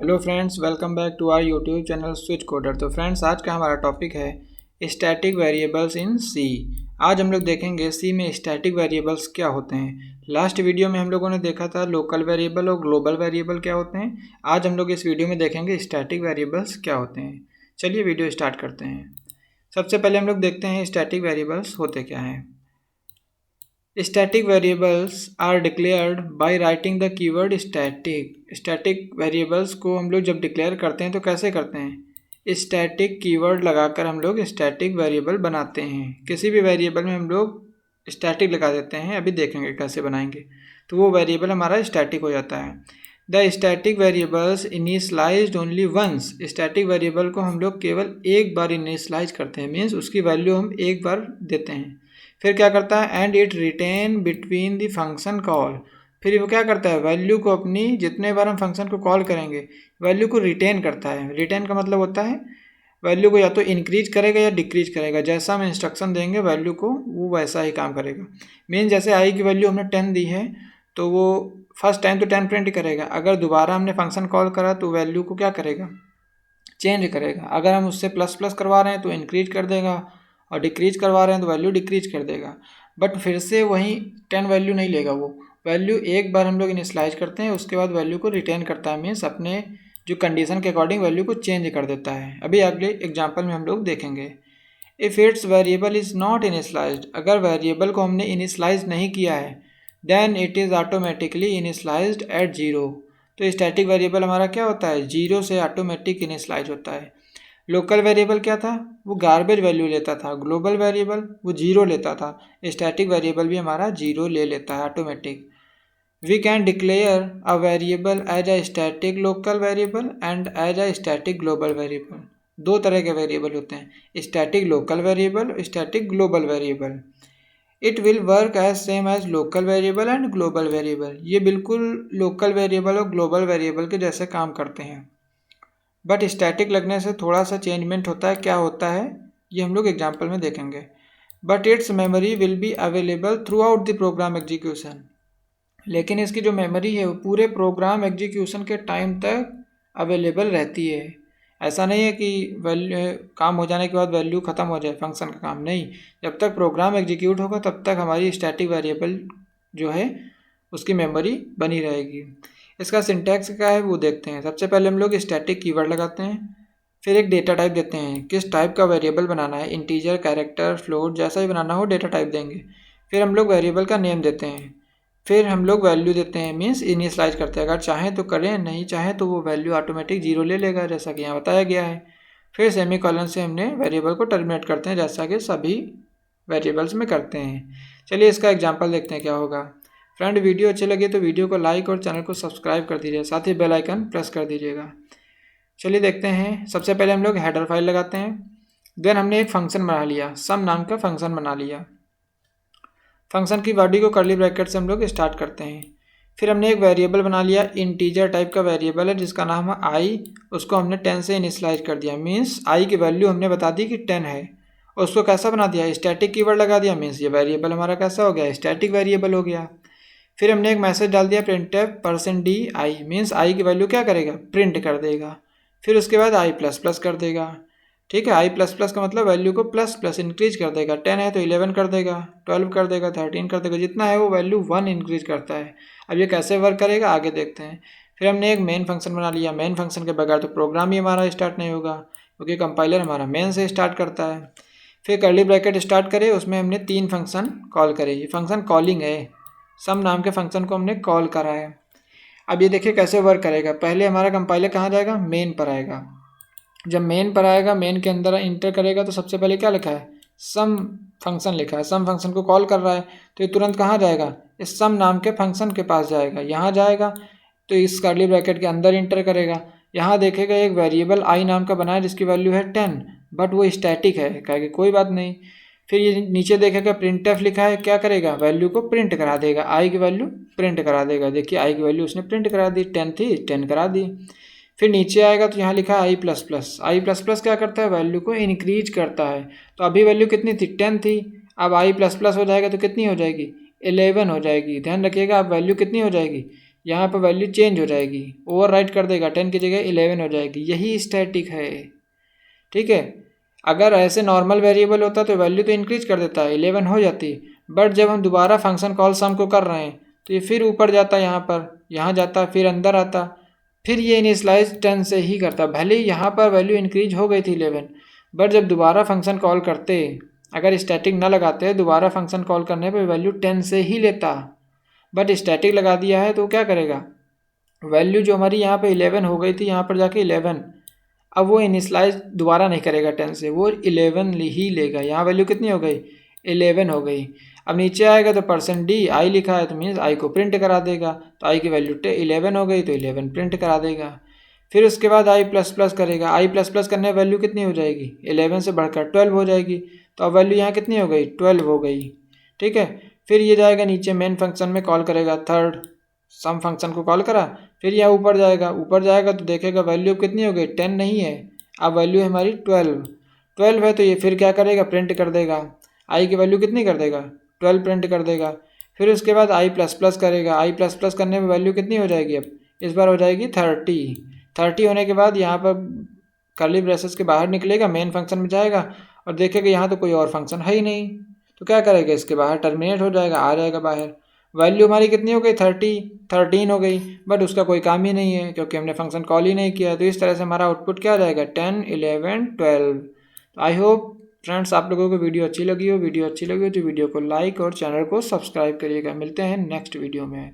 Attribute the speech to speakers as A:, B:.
A: Hello friends, welcome back to our YouTube channel Switch Coder. तो friends, आज का हमारा टॉपिक है स्टैटिक वेरिएबल्स इन सी। आज हम लोग देखेंगे सी में स्टैटिक वेरिएबल्स क्या होते हैं। लास्ट वीडियो में हम लोगों ने देखा था लोकल वेरिएबल और ग्लोबल वेरिएबल क्या होते हैं। आज हम लोग इस वीडियो में देखेंगे स्टैटिक वेरिएबल्स क्या होते हैं। चलिए वीडियो स्टार्ट करते हैं। सबसे पहले हम लोग देखते हैं स्टैटिक वेरिएबल्स होते क्या हैं। Static variables are declared by writing the keyword static. Static variables को हम लोग जब डिक्लेयर करते हैं तो कैसे करते हैं, स्टैटिक कीवर्ड लगाकर हम लोग स्टैटिक वेरिएबल बनाते हैं। किसी भी वेरिएबल में हम लोग स्टैटिक लगा देते हैं, अभी देखेंगे कैसे बनाएंगे, तो वो वेरिएबल हमारा स्टैटिक हो जाता है। The static variables initialised only once. Static variable को हम लोग केवल एक बार इनिशलाइज करते हैं, मीन्स उसकी वैल्यू हम एक बार देते हैं। फिर क्या करता है, and it retain between the function call. फिर वो क्या करता है, वैल्यू को अपनी जितने बार हम फंक्शन को कॉल करेंगे वैल्यू को रिटेन करता है। रिटेन का मतलब होता है वैल्यू को या तो इंक्रीज करेगा या डिक्रीज करेगा। जैसा हम इंस्ट्रक्शन देंगे वैल्यू को वो वैसा ही काम करेगा। मीन जैसे आई की वैल्यू हमने 10 दी है तो वो फर्स्ट टाइम तो 10 प्रिंट करेगा। अगर दोबारा हमने फंक्शन कॉल करा तो वैल्यू को क्या करेगा, चेंज करेगा। अगर हम उससे प्लस प्लस करवा रहे हैं तो इंक्रीज कर देगा, और डिक्रीज करवा रहे हैं तो वैल्यू डिक्रीज कर देगा। बट फिर से वही 10 वैल्यू नहीं लेगा। वो वैल्यू एक बार हम लोग इनिशलाइज करते हैं, उसके बाद वैल्यू को रिटेन करता है, मीन्स अपने जो कंडीशन के अकॉर्डिंग वैल्यू को चेंज कर देता है। अभी अगले एग्जाम्पल में हम लोग देखेंगे। If its variable is not initialised, अगर वेरिएबल को हमने इनिशलाइज नहीं किया है, then it is automatically initialised at zero. तो स्टैटिक वेरिएबल हमारा क्या होता है, जीरो से ऑटोमेटिक इनिशलाइज होता है। लोकल वेरिएबल क्या था, वो गार्बेज वैल्यू लेता था। ग्लोबल वेरिएबल वो जीरो लेता था। स्टैटिक वेरिएबल भी हमारा जीरो ले लेता है automatic. We can declare a variable as a static local variable and as a static global variable. दो तरह के वेरिएबल होते हैं, static local variable, static global variable. It will work as same as local variable and global variable. ये बिल्कुल local variable और global variable के जैसे काम करते हैं, बट स्टैटिक लगने से थोड़ा सा चेंजमेंट होता है। क्या होता है ये हम लोग एग्जाम्पल में देखेंगे। But it's memory will be available through out the program execution. लेकिन इसकी जो मेमोरी है वो पूरे प्रोग्राम एग्जीक्यूशन के टाइम तक अवेलेबल रहती है। ऐसा नहीं है कि वैल्यू काम हो जाने के बाद वैल्यू ख़त्म हो जाए, फंक्शन का काम नहीं। जब तक प्रोग्राम एग्जीक्यूट होगा तब तक हमारी स्टैटिक वेरिएबल जो है उसकी मेमोरी बनी रहेगी। इसका सिंटैक्स क्या है वो देखते हैं। सबसे पहले हम लोग स्टैटिक कीवर्ड लगाते हैं, फिर एक डेटा टाइप देते हैं, किस टाइप का वेरिएबल बनाना है, इंटीजर, कैरेक्टर, फ्लोट, जैसा ही बनाना हो डेटा टाइप देंगे। फिर हम लोग वेरिएबल का नेम देते हैं, फिर हम लोग वैल्यू देते हैं, मीन्स इनिशलाइज करते हैं। अगर चाहें तो करें, नहीं चाहें तो वो वैल्यू ऑटोमेटिक जीरो ले लेगा, जैसा कि यहाँ बताया गया है। फिर सेमी कॉलन से हमने वेरिएबल को टर्मिनेट करते हैं, जैसा कि सभी वेरिएबल्स में करते हैं। चलिए इसका एग्जाम्पल देखते हैं क्या होगा। फ्रेंड, वीडियो अच्छी लगी तो वीडियो को लाइक और चैनल को सब्सक्राइब कर दीजिए, साथ ही बेल आइकन प्रेस कर दीजिएगा। चलिए देखते हैं। सबसे पहले हम लोग हेडर फाइल लगाते हैं। देन हमने एक फंक्शन बना लिया, सम नाम का फंक्शन बना लिया। फंक्शन की बॉडी को कर्ली ब्रैकेट से हम लोग स्टार्ट करते हैं। फिर हमने एक वेरिएबल बना लिया, इंटीजर टाइप का वेरिएबल है जिसका नाम है आई। उसको हमने 10 से इनिशलाइज कर दिया, मीन्स आई की वैल्यू हमने बता दी कि 10 है। उसको कैसा बना दिया, स्टैटिक कीवर्ड लगा दिया, मीन्स ये वेरिएबल हमारा कैसा हो गया, स्टैटिक वेरिएबल हो गया। फिर हमने एक मैसेज डाल दिया, printf %di, मीन्स आई की वैल्यू क्या करेगा, प्रिंट कर देगा। फिर उसके बाद आई प्लस प्लस कर देगा। ठीक है, आई प्लस प्लस का मतलब वैल्यू को प्लस प्लस इंक्रीज कर देगा। 10 है तो 11 कर देगा, 12 कर देगा, 13 कर देगा, जितना है वो वैल्यू 1 इंक्रीज करता है। अब ये कैसे वर्क करेगा आगे देखते हैं। फिर हमने एक मेन फंक्शन बना लिया। मेन फंक्शन के बगैर तो प्रोग्राम ही हमारा स्टार्ट नहीं होगा, क्योंकि कंपाइलर हमारा मेन से स्टार्ट करता है। फिर कर्ली ब्रैकेट स्टार्ट करे, उसमें हमने 3 फंक्शन कॉल करे। ये फंक्शन कॉलिंग है, सम नाम के फंक्शन को हमने कॉल करा है। अब ये देखिए कैसे वर्क करेगा। पहले हमारा कंपाइलर कहाँ जाएगा, मेन पर आएगा। जब मेन पर आएगा, मेन के अंदर इंटर करेगा तो सबसे पहले क्या लिखा है, सम फंक्शन लिखा है। सम फंक्शन को कॉल कर रहा है तो ये तुरंत कहाँ जाएगा, इस सम नाम के फंक्शन के पास जाएगा। यहाँ जाएगा तो इस कर्ली ब्रैकेट के अंदर इंटर करेगा। यहाँ देखेगा एक वेरिएबल आई नाम का बना है जिसकी वैल्यू है 10, बट वो स्टैटिक है, कहेगा कोई बात नहीं। फिर ये नीचे देखेगा printf लिखा है, क्या करेगा, वैल्यू को प्रिंट करा देगा, आई की वैल्यू प्रिंट करा देगा। देखिए आई की वैल्यू उसने प्रिंट करा दी, 10 थी 10 करा दी। फिर नीचे आएगा तो यहाँ लिखा है आई प्लस प्लस। आई प्लस प्लस क्या करता है, वैल्यू को इंक्रीज करता है। तो अभी वैल्यू कितनी थी, 10 थी, अब आई प्लस प्लस हो जाएगा तो कितनी हो जाएगी, 11 हो जाएगी। ध्यान रखिएगा अब वैल्यू कितनी हो जाएगी, यहाँ पर वैल्यू चेंज हो जाएगी, ओवरराइट कर देगा, 10 की जगह 11 हो जाएगी। यही स्टैटिक है, ठीक है। अगर ऐसे नॉर्मल वेरिएबल होता तो वैल्यू तो इंक्रीज कर देता है, 11 हो जाती, बट जब हम दोबारा फंक्शन कॉल सम को कर रहे हैं तो ये फिर ऊपर जाता, यहाँ जाता, फिर अंदर आता, फिर ये इनिशियलाइज 10 से ही करता। भले ही यहाँ पर वैल्यू इंक्रीज हो गई थी 11, बट जब दोबारा फंक्शन कॉल करते, अगर स्टैटिक ना लगाते, दोबारा फंक्शन कॉल करने पर वैल्यू 10 से ही लेता, बट स्टैटिक लगा दिया है तो क्या करेगा, वैल्यू जो हमारी यहाँ पे 11 हो गई थी यहाँ पर जाके 11, अब वो इनिशलाइज दोबारा नहीं करेगा 10 से, वो 11 ही लेगा। यहाँ वैल्यू कितनी हो गई, 11 हो गई। अब नीचे आएगा तो %d आई लिखा है तो मीन्स आई को प्रिंट करा देगा, तो आई की वैल्यू 11 हो गई तो 11 प्रिंट करा देगा। फिर उसके बाद आई प्लस प्लस करेगा, आई प्लस प्लस करने वैल्यू कितनी हो जाएगी, 11 से बढ़कर 12 हो जाएगी, तो अब वैल्यू यहाँ कितनी हो गई, 12 हो गई, ठीक है। फिर ये जाएगा नीचे मेन फंक्शन में कॉल करेगा, थर्ड सम फंक्शन को कॉल करा, फिर यहाँ ऊपर जाएगा तो देखेगा वैल्यू कितनी हो गई, 10 नहीं है, अब वैल्यू है हमारी 12 है, तो ये फिर क्या करेगा, प्रिंट कर देगा, आई की वैल्यू कितनी कर देगा, 12 प्रिंट कर देगा। फिर उसके बाद आई प्लस प्लस करेगा, आई प्लस प्लस करने में वैल्यू कितनी हो जाएगी, अब इस बार हो जाएगी 30 होने के बाद यहाँ पर कर्ली ब्रेसेस के बाहर निकलेगा, मेन फंक्शन में जाएगा और देखेगा यहाँ तो कोई और फंक्शन है ही नहीं, तो क्या करेगा, इसके बाहर टर्मिनेट हो जाएगा, आ जाएगा बाहर। वैल्यू हमारी कितनी हो गई, 13 हो गई, बट उसका कोई काम ही नहीं है क्योंकि हमने फंक्शन कॉल ही नहीं किया। तो इस तरह से हमारा आउटपुट क्या आ जाएगा, 10, 11, 12। तो आई होप फ्रेंड्स आप लोगों को वीडियो अच्छी लगी हो तो वीडियो को लाइक और चैनल को सब्सक्राइब करिएगा। मिलते हैं नेक्स्ट वीडियो में।